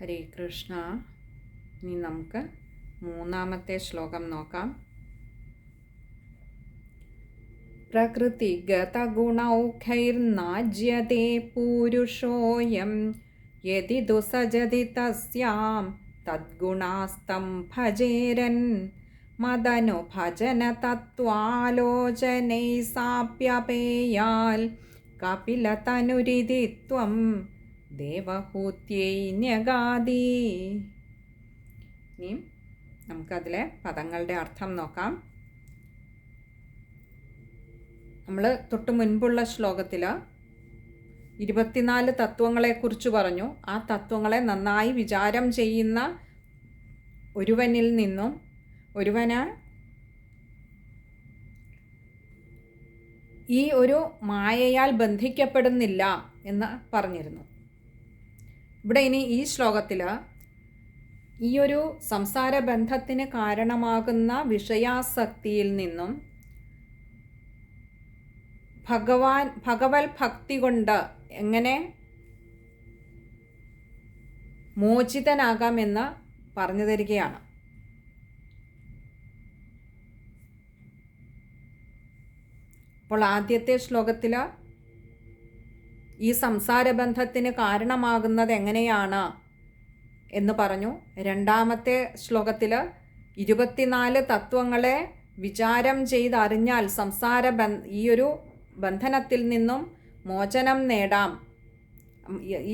ഹരേ കൃഷ്ണ. ഇനി നമുക്ക് മൂന്നാമത്തെ ശ്ലോകം നോക്കാം. പ്രകൃതിഗതഗുണൗഖൈർനാജ്യതേ പൂരുഷോയം യദി ദുസജതി തസ്യാം തദ്ഗുണാസ്തം ഭജേരൻ മദനുഭജന തത്വാലോചനൈ സാപ്യപേയാൽ കപിലതനുരിതി ത്വം ദേവഹൂത്യൈ ന്യഗാദി. ഇനി നമുക്കതിലെ പദങ്ങളുടെ അർത്ഥം നോക്കാം. നമ്മൾ തൊട്ട് മുൻപുള്ള ശ്ലോകത്തിൽ 24 തത്വങ്ങളെക്കുറിച്ച് പറഞ്ഞു. ആ തത്വങ്ങളെ നന്നായി വിചാരം ചെയ്യുന്ന ഒരുവനിൽ നിന്നും ഒരുവന് ഈ ഒരു മായയാൽ ബന്ധിക്കപ്പെടുന്നില്ല എന്ന് പറഞ്ഞിരുന്നു. ഇവിടെ ഇനി ഈ ശ്ലോകത്തിൽ ഈ ഒരു സംസാര ബന്ധത്തിന് കാരണമാകുന്ന വിഷയാസക്തിയിൽ നിന്നും ഭഗവത് ഭക്തി കൊണ്ട് എങ്ങനെ മോചിതനാകാമെന്ന് പറഞ്ഞു തരികയാണ്. അപ്പോൾ ആദ്യത്തെ ശ്ലോകത്തിൽ ഈ സംസാരബന്ധത്തിന് കാരണമാകുന്നത് എങ്ങനെയാണ് എന്ന് പറഞ്ഞു. രണ്ടാമത്തെ ശ്ലോകത്തിൽ 24 തത്വങ്ങളെ വിചാരം ചെയ്തറിഞ്ഞാൽ ഈ ഒരു ബന്ധനത്തിൽ നിന്നും മോചനം നേടാം,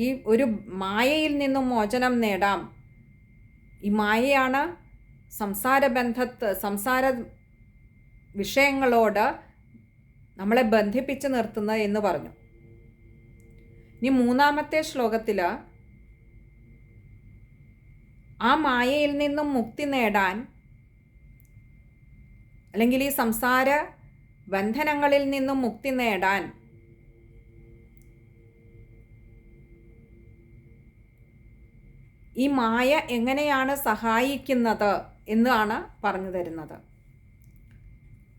ഈ ഒരു മായയിൽ നിന്നും മോചനം നേടാം. ഈ മായയാണ് സംസാര വിഷയങ്ങളോട് നമ്മളെ ബന്ധിപ്പിച്ച് നിർത്തുന്നത് എന്ന് പറഞ്ഞു. ഇനി മൂന്നാമത്തെ ശ്ലോകത്തിൽ ആ മായയിൽ നിന്നും മുക്തി നേടാൻ, അല്ലെങ്കിൽ ഈ സംസാര ബന്ധനങ്ങളിൽ നിന്നും മുക്തി നേടാൻ ഈ മായ എങ്ങനെയാണ് സഹായിക്കുന്നത് എന്നാണ് പറഞ്ഞു തരുന്നത്.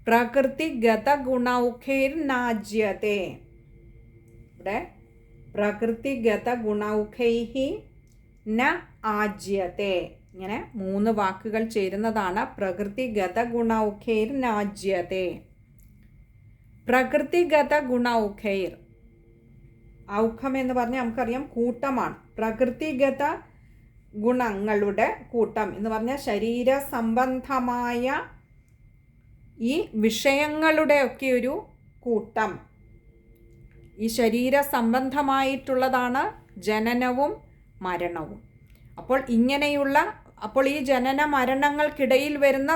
പ്രകൃതിഗത ഗുണൗഖൈർനാജ്യതേ. ഇവിടെ പ്രകൃതിഗത ഗുണൗഖൈഹി ന ആജ്യത്തെ, ഇങ്ങനെ 3 വാക്കുകൾ ചേരുന്നതാണ് പ്രകൃതിഗത ഗുണൗഖൈർനാജ്യത്തെ. പ്രകൃതിഗത ഗുണൗഖൈർ, ഔഖം എന്ന് പറഞ്ഞാൽ നമുക്കറിയാം കൂട്ടമാണ്. പ്രകൃതിഗത ഗുണങ്ങളുടെ കൂട്ടം എന്ന് പറഞ്ഞാൽ ശരീര സംബന്ധമായ ഈ വിഷയങ്ങളുടെയൊക്കെ ഒരു കൂട്ടം. ഈ ശരീര സംബന്ധമായിട്ടുള്ളതാണ് ജനനവും മരണവും. അപ്പോൾ ഈ ജനന മരണങ്ങൾക്കിടയിൽ വരുന്ന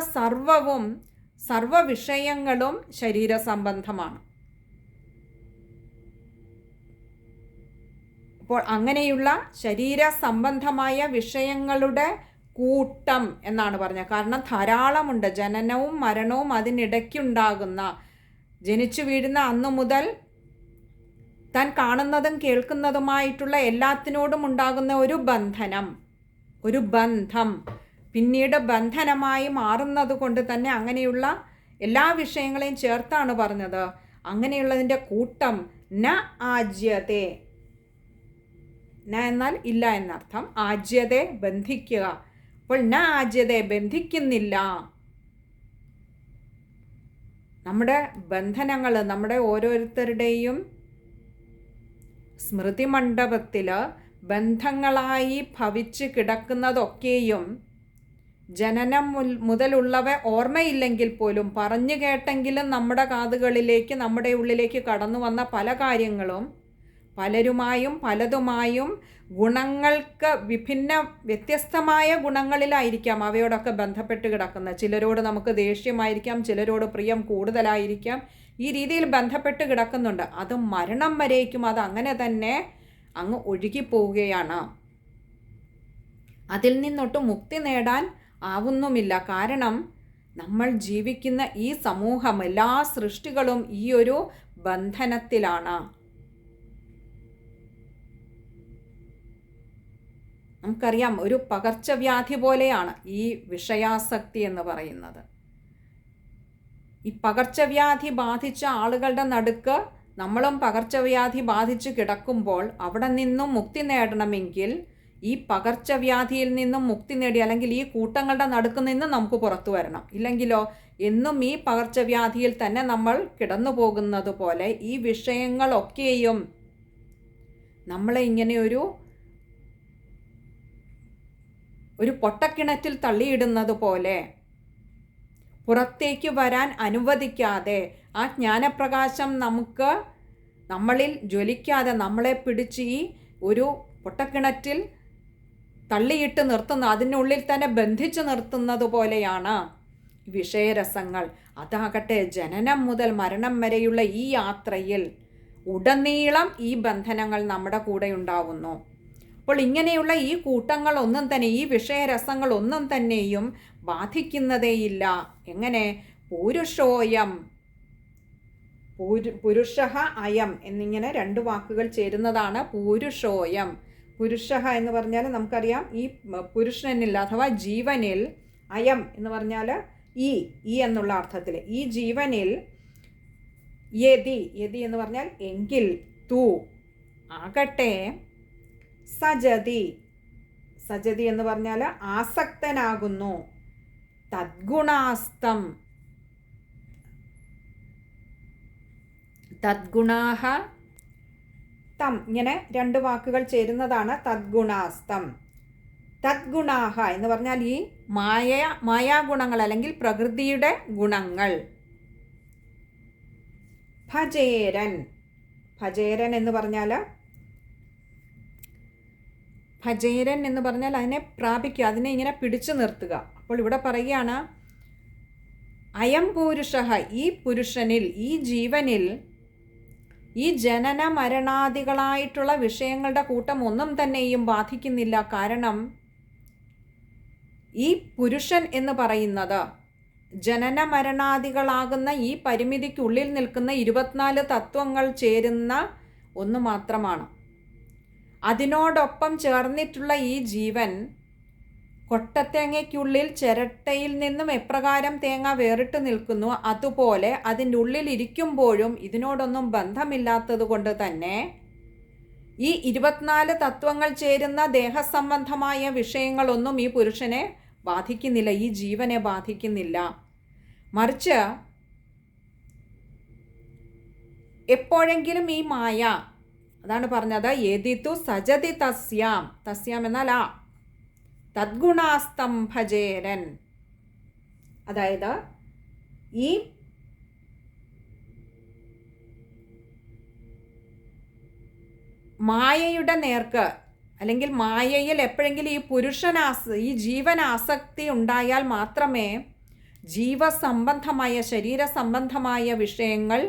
സർവ വിഷയങ്ങളും ശരീര സംബന്ധമാണ്. അപ്പോൾ അങ്ങനെയുള്ള ശരീര സംബന്ധമായ വിഷയങ്ങളുടെ കൂട്ടം എന്നാണ് പറഞ്ഞത്. കാരണം ധാരാളമുണ്ട്. ജനനവും മരണവും അതിനിടയ്ക്കുണ്ടാകുന്ന, ജനിച്ചു വീഴുന്ന അന്നു മുതൽ താൻ കാണുന്നതും കേൾക്കുന്നതുമായിട്ടുള്ള എല്ലാത്തിനോടും ഉണ്ടാകുന്ന ഒരു ബന്ധം പിന്നീട് ബന്ധനമായി മാറുന്നത് കൊണ്ട് തന്നെ അങ്ങനെയുള്ള എല്ലാ വിഷയങ്ങളെയും ചേർത്താണ് പറഞ്ഞത്. അങ്ങനെയുള്ളതിൻ്റെ കൂട്ടം ന ആജ്യത്തെ. ന എന്നാൽ ഇല്ല എന്നർത്ഥം, ആജ്യത്തെ ബന്ധിക്കുക. അപ്പോൾ ന ആജ്യത്തെ ബന്ധിക്കുന്നില്ല. നമ്മുടെ ബന്ധനങ്ങൾ, നമ്മുടെ ഓരോരുത്തരുടെയും സ്മൃതി മണ്ഡപത്തിൽ ബന്ധങ്ങളായി ഭവിച്ച് കിടക്കുന്നതൊക്കെയും ജനനം മുതലുള്ളവ ഓർമ്മയില്ലെങ്കിൽ പോലും പറഞ്ഞു കേട്ടെങ്കിലും നമ്മുടെ കാതുകളിലേക്ക്, നമ്മുടെ ഉള്ളിലേക്ക് കടന്നു വന്ന പല കാര്യങ്ങളും പലതുമായും ഗുണങ്ങൾക്ക് വ്യത്യസ്തമായ ഗുണങ്ങളിലായിരിക്കാം അവയോടൊക്കെ ബന്ധപ്പെട്ട് കിടക്കുന്നത്. ചിലരോട് നമുക്ക് ദേഷ്യമായിരിക്കാം, ചിലരോട് പ്രിയം കൂടുതലായിരിക്കാം. ഈ രീതിയിൽ ബന്ധപ്പെട്ട് കിടക്കുന്നുണ്ട്. അത് മരണം വരേക്കും അത് അങ്ങനെ തന്നെ അങ്ങ് ഒഴുകിപ്പോവുകയാണ്. അതിൽ നിന്നൊട്ട് മുക്തി നേടാൻ ആവുന്നുമില്ല. കാരണം നമ്മൾ ജീവിക്കുന്ന ഈ സമൂഹം, എല്ലാ സൃഷ്ടികളും ഈ ഒരു ബന്ധനത്തിലാണ്. നമുക്കറിയാം, ഒരു പകർച്ചവ്യാധി പോലെയാണ് ഈ വിഷയാസക്തി എന്ന് പറയുന്നത്. ഈ പകർച്ചവ്യാധി ബാധിച്ച ആളുകളുടെ നടുക്ക് നമ്മളും പകർച്ചവ്യാധി ബാധിച്ച് കിടക്കുമ്പോൾ അവിടെ നിന്നും മുക്തി നേടണമെങ്കിൽ ഈ പകർച്ചവ്യാധിയിൽ നിന്നും മുക്തി നേടി, അല്ലെങ്കിൽ ഈ കൂട്ടങ്ങളുടെ നടുക്ക് നിന്ന് നമുക്ക് പുറത്തു വരണം. ഇല്ലെങ്കിലോ എന്നും ഈ പകർച്ചവ്യാധിയിൽ തന്നെ നമ്മൾ കിടന്നു പോകുന്നത് പോലെ ഈ വിഷയങ്ങളൊക്കെയും നമ്മളെ ഇങ്ങനെ ഒരു പൊട്ടക്കിണറ്റിൽ തള്ളിയിടുന്നത് പോലെ പുറത്തേക്ക് വരാൻ അനുവദിക്കാതെ, ആ ജ്ഞാനപ്രകാശം നമ്മളിൽ ജ്വലിക്കാതെ നമ്മളെ പിടിച്ച് ഈ ഒരു പൊട്ടക്കിണറ്റിൽ തള്ളിയിട്ട് നിർത്തുന്ന, അതിനുള്ളിൽ തന്നെ ബന്ധിച്ചു നിർത്തുന്നത് പോലെയാണ് വിഷയരസങ്ങൾ. അതാകട്ടെ ജനനം മുതൽ മരണം വരെയുള്ള ഈ യാത്രയിൽ ഉടനീളം ഈ ബന്ധനങ്ങൾ നമ്മുടെ കൂടെ ഉണ്ടാവുന്നു. അപ്പോൾ ഇങ്ങനെയുള്ള ഈ കൂട്ടങ്ങളൊന്നും തന്നെ, ഈ വിഷയരസങ്ങളൊന്നും തന്നെയും ബാധിക്കുന്നതേയില്ല. എങ്ങനെ? പൂരുഷോയം, പുരുഷഃ അയം എന്നിങ്ങനെ രണ്ട് വാക്കുകൾ ചേരുന്നതാണ് പൂരുഷോയം. പുരുഷഃ എന്ന് പറഞ്ഞാൽ നമുക്കറിയാം ഈ പുരുഷനിൽ അഥവാ ജീവനിൽ, അയം എന്ന് പറഞ്ഞാൽ ഈ എന്നുള്ള അർത്ഥത്തിൽ, ഈ ജീവനിൽ യതി എന്ന് പറഞ്ഞാൽ എങ്കിൽ, തു ആകട്ടെ, സജതി എന്ന് പറഞ്ഞാൽ ആസക്തനാകുന്നു, തദ്ഗുണാസ്തം, തദ്ഗുണാഹ തം, ഇങ്ങനെ രണ്ട് വാക്കുകൾ ചേരുന്നതാണ് തദ്ഗുണാസ്തം. തദ്ഗുണാഹ എന്ന് പറഞ്ഞാൽ ഈ മായാഗുണങ്ങൾ അല്ലെങ്കിൽ പ്രകൃതിയുടെ ഗുണങ്ങൾ. ഭജേരൻ എന്ന് പറഞ്ഞാൽ അതിനെ പ്രാപിക്കുക, അതിനെ ഇങ്ങനെ പിടിച്ചു നിർത്തുക. അപ്പോൾ ഇവിടെ പറയുകയാണ് അയം പൂരുഷഃ, ഈ പുരുഷനിൽ, ഈ ജീവനിൽ ഈ ജനന മരണാദികളായിട്ടുള്ള വിഷയങ്ങളുടെ കൂട്ടം ഒന്നും തന്നെയും ബാധിക്കുന്നില്ല. കാരണം ഈ പുരുഷൻ എന്ന് പറയുന്നത് ജനന മരണാദികളാകുന്ന ഈ പരിമിതിക്കുള്ളിൽ നിൽക്കുന്ന 24 തത്വങ്ങൾ ചേരുന്ന ഒന്ന് മാത്രമാണ്. അതിനോടൊപ്പം ചേർന്നിട്ടുള്ള ഈ ജീവൻ കൊട്ടത്തേങ്ങയ്ക്കുള്ളിൽ ചിരട്ടയിൽ നിന്നും എപ്രകാരം തേങ്ങ വേറിട്ട് നിൽക്കുന്നു, അതുപോലെ അതിൻ്റെ ഉള്ളിൽ ഇരിക്കുമ്പോഴും ഇതിനോടൊന്നും ബന്ധമില്ലാത്തത് കൊണ്ട് തന്നെ ഈ 24 തത്വങ്ങൾ ചേരുന്ന ദേഹസംബന്ധമായ വിഷയങ്ങളൊന്നും ഈ പുരുഷനെ ബാധിക്കുന്നില്ല, ഈ ജീവനെ ബാധിക്കുന്നില്ല. മറിച്ച് എപ്പോഴെങ്കിലും ഈ മായ, അതാണ് പറഞ്ഞത് യതിതു സജതി തസ്യാം എന്നാൽ തദ്ഗുണാസ്തം ഭജേരൻ, അതായത് ഈ മായയുടെ നേർക്ക്, അല്ലെങ്കിൽ മായയിൽ എപ്പോഴെങ്കിലും ഈ ജീവൻ ആസക്തി ഉണ്ടായാൽ മാത്രമേ ജീവസംബന്ധമായ, ശരീരസംബന്ധമായ വിഷയങ്ങൾ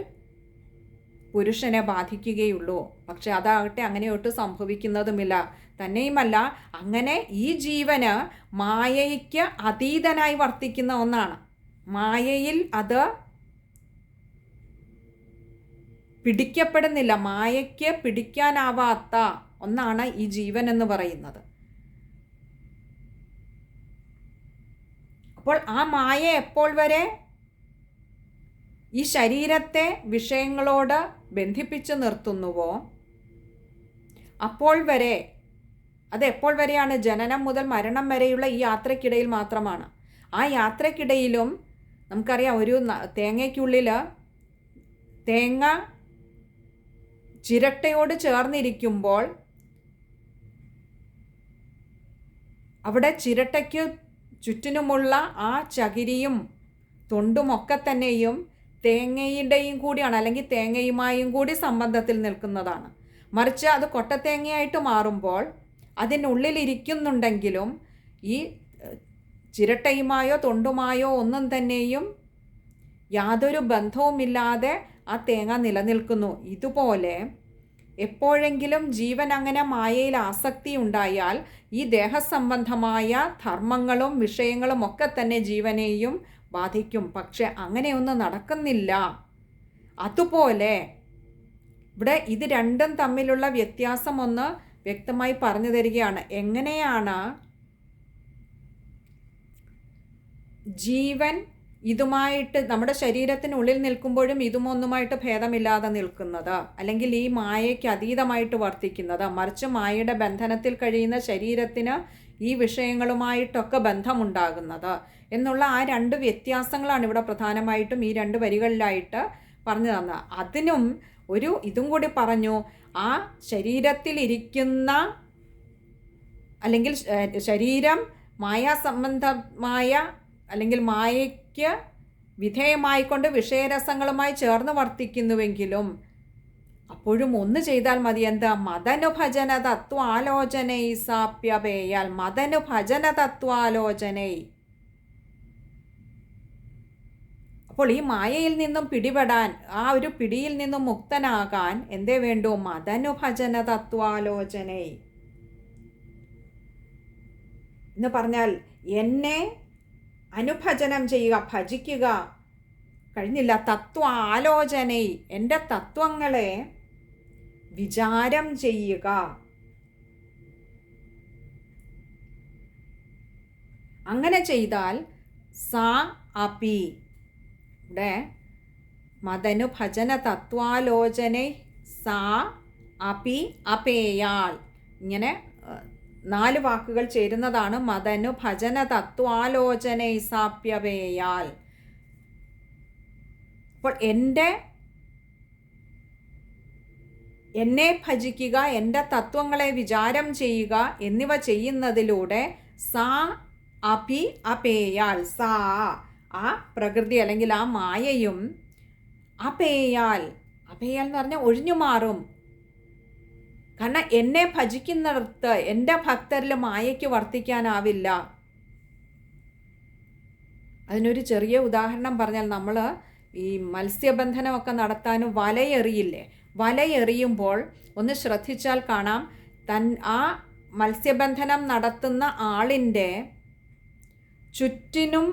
പുരുഷനെ ബാധിക്കുകയുള്ളൂ. പക്ഷെ അതാകട്ടെ അങ്ങനെയൊട്ട് സംഭവിക്കുന്നതുമില്ല. തന്നെയുമല്ല, അങ്ങനെ ഈ ജീവന് മായയ്ക്ക് അതീതനായി വർത്തിക്കുന്ന ഒന്നാണ്. മായയിൽ അത് പിടിക്കപ്പെടുന്നില്ല, മായയ്ക്ക് പിടിക്കാനാവാത്ത ഒന്നാണ് ഈ ജീവൻ എന്ന് പറയുന്നത്. അപ്പോൾ ആ മായ എപ്പോൾ വരെ ഈ ശരീരത്തെ വിഷയങ്ങളോട് ബന്ധിപ്പിച്ച് നിർത്തുന്നുവോ അപ്പോൾ വരെ, അത് എപ്പോൾ വരെയാണ്? ജനനം മുതൽ മരണം വരെയുള്ള ഈ യാത്രക്കിടയിൽ മാത്രമാണ്. ആ യാത്രക്കിടയിലും നമുക്കറിയാം, ഒരു തേങ്ങയ്ക്കുള്ളിൽ തേങ്ങ ചിരട്ടയോട് ചേർന്നിരിക്കുമ്പോൾ അവിടെ ചിരട്ടയ്ക്ക് ചുറ്റിനുമുള്ള ആ ചകിരിയും തൊണ്ടുമൊക്കെ തന്നെയും തേങ്ങയുടെയും കൂടിയാണ്, അല്ലെങ്കിൽ തേങ്ങയുമായും കൂടി സംബന്ധത്തിൽ നിൽക്കുന്നതാണ്. മറിച്ച് അത് കൊട്ടത്തേങ്ങയായിട്ട് മാറുമ്പോൾ അതിനുള്ളിലിരിക്കുന്നുണ്ടെങ്കിലും ഈ ചിരട്ടയുമായോ തൊണ്ടുമായോ ഒന്നും തന്നെയും യാതൊരു ബന്ധവുമില്ലാതെ ആ തേങ്ങ നിലനിൽക്കുന്നു. ഇതുപോലെ എപ്പോഴെങ്കിലും ജീവൻ അങ്ങനെ മായയിൽ ആസക്തി ഉണ്ടായാൽ ഈ ദേഹസംബന്ധമായ ധർമ്മങ്ങളും വിഷയങ്ങളും ഒക്കെ തന്നെ ജീവനെയും ബാധിക്കും. പക്ഷെ അങ്ങനെയൊന്നും നടക്കുന്നില്ല. അതുപോലെ ഇവിടെ ഇത് രണ്ടും തമ്മിലുള്ള വ്യത്യാസം ഒന്ന് വ്യക്തമായി പറഞ്ഞു തരികയാണ്. എങ്ങനെയാണ് ജീവൻ ഇതുമായിട്ട് നമ്മുടെ ശരീരത്തിനുള്ളിൽ നിൽക്കുമ്പോഴും ഇതുമൊന്നുമായിട്ട് ഭേദമില്ലാതെ നിൽക്കുന്നത്, അല്ലെങ്കിൽ ഈ മായയ്ക്ക് അതീതമായിട്ട് വർത്തിക്കുന്നത്, മറിച്ച് മായയുടെ ബന്ധനത്തിൽ കഴിയുന്ന ശരീരത്തിന് ഈ വിഷയങ്ങളുമായിട്ടൊക്കെ ബന്ധമുണ്ടാകുന്നത് എന്നുള്ള ആ രണ്ട് വ്യത്യാസങ്ങളാണ് ഇവിടെ പ്രധാനമായിട്ടും ഈ രണ്ട് വരികളിലായിട്ട് പറഞ്ഞു തന്നത്. അതിനും ഇതും കൂടി പറഞ്ഞു, ആ ശരീരത്തിലിരിക്കുന്ന അല്ലെങ്കിൽ ശരീരം മായാസംബന്ധമായ അല്ലെങ്കിൽ മായയ്ക്ക് വിധേയമായിക്കൊണ്ട് വിഷയരസങ്ങളുമായി ചേർന്ന് വർത്തിക്കുന്നുവെങ്കിലും അപ്പോഴും ഒന്ന് ചെയ്താൽ മതി, എന്താ? മതനുഭജന തത്വാലോചനൈ സാപ്യപേയാൽ. മതനുഭജന തത്വാലോചനൈ. അപ്പോൾ ഈ മായയിൽ നിന്നും പിടിപെടാൻ, ആ ഒരു പിടിയിൽ നിന്നും മുക്തനാകാൻ എന്തേ വേണ്ടു? മതനുഭജന തത്വാലോചനൈ എന്ന് പറഞ്ഞാൽ എന്നെ അനുഭജനം ചെയ്യുക, ഭജിക്കുക. കഴിഞ്ഞില്ല. തത്വ ആലോചനൈ, എൻ്റെ തത്വങ്ങളെ വിചാരം ചെയ്യുക. അങ്ങനെ ചെയ്താൽ സാ അപി, ഇവിടെ മതനു ഭജന തത്വാലോചനൈ സാ അപി അപേയാൽ, ഇങ്ങനെ 4 വാക്കുകൾ ചേരുന്നതാണ് മതനു ഭജന തത്വാലോചനൈ സാപ്യപേയാൽ. അപ്പോൾ എന്നെ ഭജിക്കുക, എൻ്റെ തത്വങ്ങളെ വിചാരം ചെയ്യുക എന്നിവ ചെയ്യുന്നതിലൂടെ സാ അപി അപേയാൽ, സാ ആ പ്രകൃതി അല്ലെങ്കിൽ ആ മായയും അപേയാൽ, അപേയാൽ എന്ന് പറഞ്ഞാൽ ഒഴിഞ്ഞു മാറും. കാരണം എന്നെ ഭജിക്കുന്നിടത്ത് എൻ്റെ ഭക്തരിൽ മായയ്ക്ക് വർത്തിക്കാനാവില്ല. അതിനൊരു ചെറിയ ഉദാഹരണം പറഞ്ഞാൽ, നമ്മൾ ഈ മത്സ്യബന്ധനമൊക്കെ നടത്താനും വലയെറിയില്ലേ? വലയെറിയുമ്പോൾ ഒന്ന് ശ്രദ്ധിച്ചാൽ കാണാം, ആ മത്സ്യബന്ധനം നടത്തുന്ന ആളിൻ്റെ ചുറ്റിനും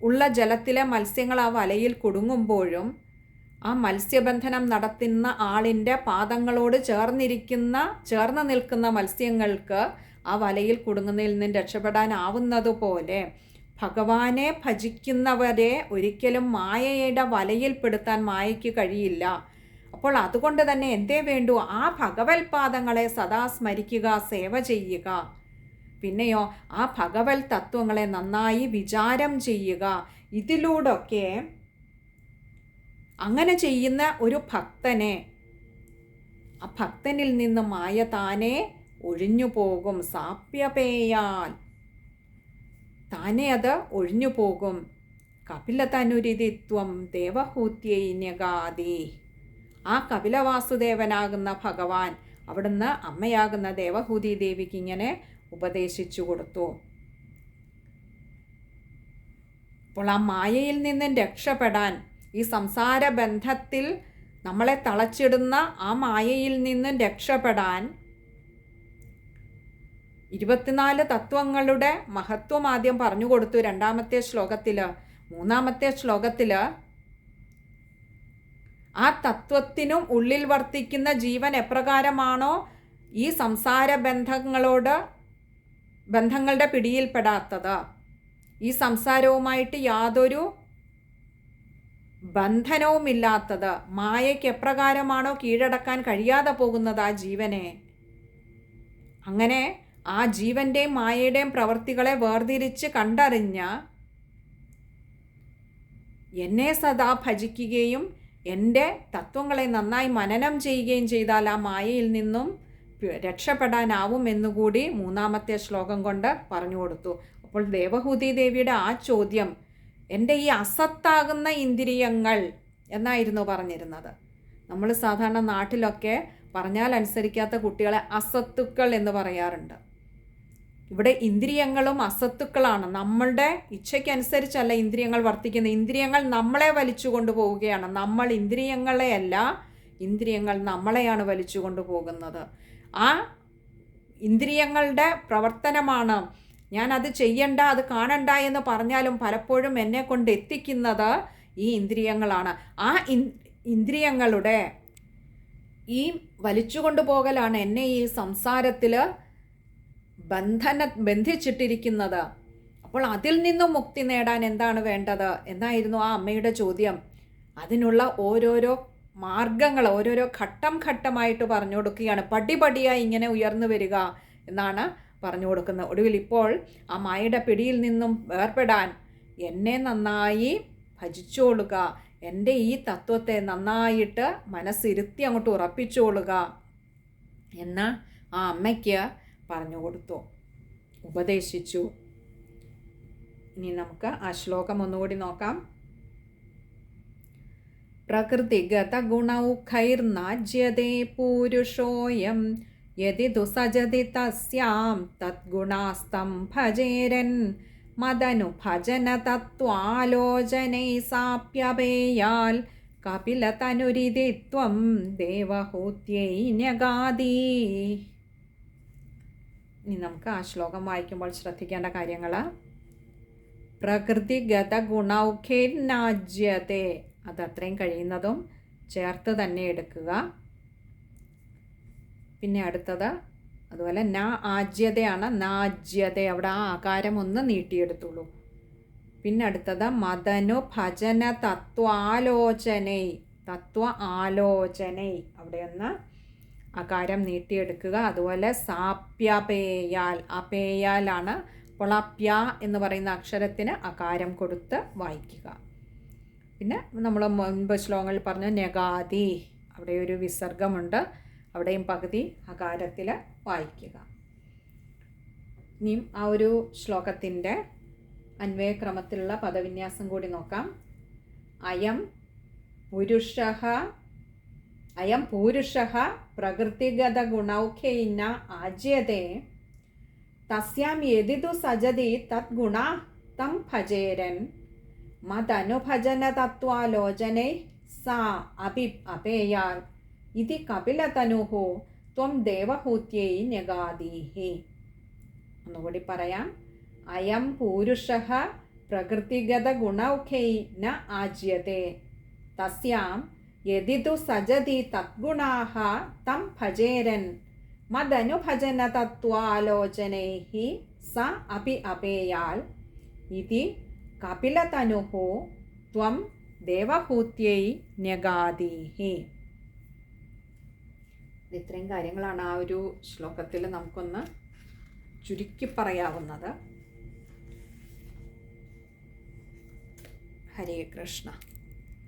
ഉള്ള ജലത്തിലെ മത്സ്യങ്ങൾ ആ വലയിൽ ആ മത്സ്യബന്ധനം നടത്തുന്ന ആളിൻ്റെ പാദങ്ങളോട് ചേർന്ന് നിൽക്കുന്ന മത്സ്യങ്ങൾക്ക് ആ വലയിൽ കുടുങ്ങുന്നതിൽ നിന്ന് രക്ഷപ്പെടാനാവുന്നതുപോലെ ഭഗവാനെ ഭജിക്കുന്നവരെ ഒരിക്കലും മായയുടെ വലയിൽപ്പെടുത്താൻ മായയ്ക്ക് കഴിയില്ല. അപ്പോൾ അതുകൊണ്ട് തന്നെ എന്തേ വേണ്ടു? ആ ഭഗവത്പാദങ്ങളെ സദാ സ്മരിക്കുക, സേവ ചെയ്യുക. പിന്നെയോ ആ ഭഗവത് തത്വങ്ങളെ നന്നായി വിചാരം ചെയ്യുക. ഇതിലൂടെയൊക്കെ അങ്ങനെ ചെയ്യുന്ന ഒരു ഭക്തനെ, ആ ഭക്തനിൽ നിന്ന് മായ താനെ ഒഴിഞ്ഞു പോകും. സാപ്യപേയാൽ, താനെ അത് ഒഴിഞ്ഞു പോകും. കപിലതനുരിതിത്വം ദേവഹൂത്യൈന്യഗാദി. ആ കപിലവാസുദേവനാകുന്ന ഭഗവാൻ അവിടുന്ന് അമ്മയാകുന്ന ദേവഹൂതി ദേവിക്ക് ഇങ്ങനെ ഉപദേശിച്ചു കൊടുത്തു. അപ്പോൾ ആ മായയിൽ നിന്നും രക്ഷപ്പെടാൻ, ഈ സംസാര ബന്ധത്തിൽ നമ്മളെ തളച്ചിടുന്ന ആ മായയിൽ നിന്നും രക്ഷപ്പെടാൻ 24 തത്വങ്ങളുടെ മഹത്വം ആദ്യം പറഞ്ഞു കൊടുത്തു 2-ാമത്തെ ശ്ലോകത്തിൽ. 3-ാമത്തെ ശ്ലോകത്തിൽ ആ തത്വത്തിനും ഉള്ളിൽ വർത്തിക്കുന്ന ജീവൻ എപ്രകാരമാണോ ഈ സംസാര ബന്ധങ്ങളുടെ പിടിയിൽപ്പെടാത്തത്, ഈ സംസാരവുമായിട്ട് യാതൊരു ബന്ധനവുമില്ലാത്തത്, മായയ്ക്ക് എപ്രകാരമാണോ കീഴടക്കാൻ കഴിയാതെ പോകുന്നത് ആ ജീവനെ, അങ്ങനെ ആ ജീവൻ്റെയും മായയുടെയും പ്രവൃത്തികളെ വേർതിരിച്ച് കണ്ടറിഞ്ഞ എന്നെ സദാ ഭജിക്കുകയും എൻ്റെ തത്വങ്ങളെ നന്നായി മനനം ചെയ്യുകയും ചെയ്താൽ ആ മായയിൽ നിന്നും രക്ഷപ്പെടാനാവും എന്നുകൂടി 3-ാമത്തെ ശ്ലോകം കൊണ്ട് പറഞ്ഞു കൊടുത്തു. അപ്പോൾ ദേവഹൂതി ദേവിയുടെ ആ ചോദ്യം, എൻ്റെ ഈ അസത്താകുന്ന ഇന്ദ്രിയങ്ങൾ എന്നായിരുന്നു പറഞ്ഞിരുന്നത്. നമ്മൾ സാധാരണ നാട്ടിലൊക്കെ പറഞ്ഞാൽ അനുസരിക്കാത്ത കുട്ടികളെ അസത്തുക്കൾ എന്ന് പറയാറുണ്ട്. ഇവിടെ ഇന്ദ്രിയങ്ങളും അസത്തുക്കളാണ്. നമ്മളുടെ ഇച്ഛയ്ക്കനുസരിച്ചല്ല ഇന്ദ്രിയങ്ങൾ വർത്തിക്കുന്നത്. ഇന്ദ്രിയങ്ങൾ നമ്മളെ വലിച്ചു കൊണ്ടുപോവുകയാണ്. നമ്മൾ ഇന്ദ്രിയങ്ങളെയല്ല, ഇന്ദ്രിയങ്ങൾ നമ്മളെയാണ് വലിച്ചു കൊണ്ടുപോകുന്നത്. ആ ഇന്ദ്രിയങ്ങളുടെ പ്രവർത്തനമാണ്. ഞാനത് ചെയ്യണ്ട, അത് കാണണ്ട എന്ന് പറഞ്ഞാലും പലപ്പോഴും എന്നെ കൊണ്ട് എത്തിക്കുന്നത് ഈ ഇന്ദ്രിയങ്ങളാണ്. ആ ഇന്ദ്രിയങ്ങളുടെ ഈ വലിച്ചു കൊണ്ടുപോകലാണ് എന്നെ ഈ സംസാരത്തിൽ ബന്ധിച്ചിട്ടിരിക്കുന്നത്. അപ്പോൾ അതിൽ നിന്നും മുക്തി നേടാൻ എന്താണ് വേണ്ടത് എന്നായിരുന്നു ആ അമ്മയുടെ ചോദ്യം. അതിനുള്ള ഓരോരോ മാർഗങ്ങൾ ഓരോരോ ഘട്ടം ഘട്ടമായിട്ട് പറഞ്ഞു കൊടുക്കുകയാണ്. പടിപടിയായി ഇങ്ങനെ ഉയർന്നു വരിക എന്നാണ് പറഞ്ഞു കൊടുക്കുന്നത്. ഒടുവിൽ ഇപ്പോൾ ആ മായയുടെ പിടിയിൽ നിന്നും വേർപെടാൻ എന്നെ നന്നായി ഭജിച്ചോളുക, എൻ്റെ ഈ തത്വത്തെ നന്നായിട്ട് മനസ്സിരുത്തി അങ്ങോട്ട് ഉറപ്പിച്ചോളുക എന്ന് ആ അമ്മയ്ക്ക് പറഞ്ഞു കൊടുത്തു, ഉപദേശിച്ചു. ഇനി നമുക്ക് ആ ശ്ലോകം ഒന്നുകൂടി നോക്കാം. പ്രകൃതിഗത ഗുണൗഖൈർനാജ്യതേ പൂരുഷോയം യദി ദുസജതി തസ്യാം തദ്ഗുണാസ്തം ഭജേരൻ മദനുഭജന തത്വാലോചനൈ സാപ്യപേയാൽ കപിലതനുരിതി ത്വം ദേവഹൂത്യൈ ന്യഗാദി. ഇനി നമുക്ക് ആ ശ്ലോകം വായിക്കുമ്പോൾ ശ്രദ്ധിക്കേണ്ട കാര്യങ്ങൾ. പ്രകൃതിഗത ഗുണൗഖൈർനാജ്യതേ, അതത്രയും കഴിയുന്നതും ചേർത്ത് തന്നെ എടുക്കുക. പിന്നെ അടുത്തത് അതുപോലെ ന ആജ്യതയാണ്, നാജ്യത, അവിടെ ആ ആകാരം ഒന്ന് നീട്ടിയെടുത്തുള്ളൂ. പിന്നെ അടുത്തത് മദനു ഭജന തത്വാലോചനൈ, തത്വ ആലോചനൈ, അവിടെ ഒന്ന് ആകാരം നീട്ടിയെടുക്കുക. അതുപോലെ സാപ്യപേയാൽ, അപേയാലാണ്. അപ്പോൾ ആ പ്യ എന്ന് പറയുന്ന അക്ഷരത്തിന് അകാരം കൊടുത്ത് വായിക്കുക. പിന്നെ നമ്മൾ മുൻപ് ശ്ലോകങ്ങളിൽ പറഞ്ഞ ന്യഗാദി, അവിടെ ഒരു വിസർഗമുണ്ട്, അവിടെയും പകുതി അകാരത്തിൽ വായിക്കുക. ഇനിയും ആ ഒരു ശ്ലോകത്തിൻ്റെ അന്വയക്രമത്തിലുള്ള പദവിന്യാസം കൂടി നോക്കാം. അയം പൂരുഷഃ പ്രകൃതിഗത ഗുണൗഖൈന ആജ്യതേ തസ്യാം യദിതു സജതി തദ്ഗുണാ തം ഭജേരൻ മദനുഭജന തത്വാലോചനൈ സാ അപേയാൽ ഇതി കപിലതനുഃ ത്വം ദേവഹൂത്യൈ ന്യഗാദീഹി. ഒന്നുകൂടി പറയാം. അയം പൂരുഷഃ പ്രകൃതിഗത ഗുണൗഖൈന ആജ്യതേ തസ്യാം യദിതു സജതി തദ്ഗുണാഃ തം ഭജേരൻ മദനുഭജന തത്വാലോചനൈഃ സ അപേയാൽ ഇതി കപിലതനുഃ ത്വം ദേവഹൂത്യൈ ന്യഗാദീഹി. ഇത്രയും കാര്യങ്ങളാണ് ആ ഒരു ശ്ലോകത്തിൽ നമുക്കൊന്ന് ചുരുക്കി പറയാവുന്നത്. ഹരേ കൃഷ്ണ.